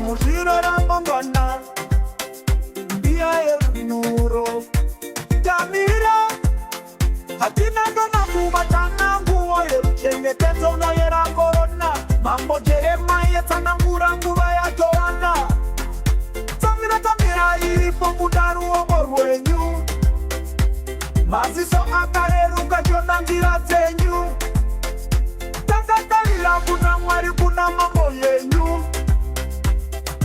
muzviro ramangwana, mbiya yerunuro. Tamira, hatina ndona kubatana nguo yeruchengetezo unoyera korona. Mambo Jeremiah tsanangura nguva ya Johana. Tamira iripo muda ruoko rwenyu, maziso akareruka jona njira dzenyu. Takatarira kuna Mwari kuna mambo yenyu.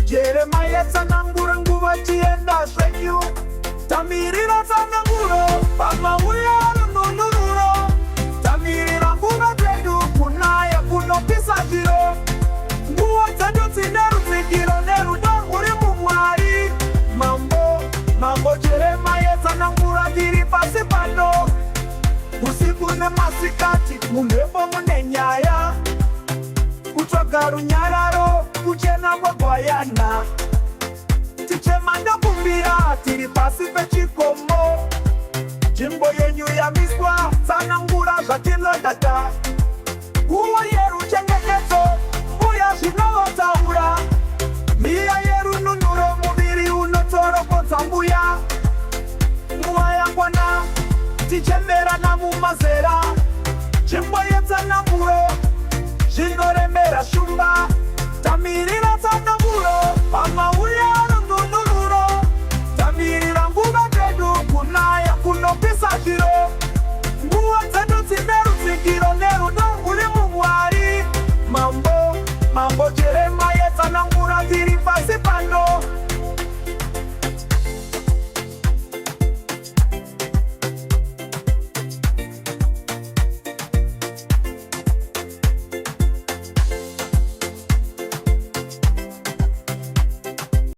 Jeremiah tsanangura nguva chienda zvenyu. Tamirira tsananguro pamauya rununuro. Tamirira nguva dzedu kunaya kunopisa zviro. Nguva dzedu dzine ruzikiro nerudo rwuri muMwari. Mambo Jeremiah tsanangura tiri pasi pano. Usiku nemasikati mumhepo mune nyaya. Kutsvaga runyararo kuchena kwegwayana. Tichema ndakumbira tiri pasi pechikomo. Nzvimbo yenyu yamiswa tsanangura zvatinodada. Nguva yeruchengetedzo uya zvinotaura. Mbiya yerununuro muviri unotorokodza mbuya. Nguva yangwana tichemerana mumazera. Nzvimbo yetsananguro zvinoremera shumba. Tamirira tsananguro pamauya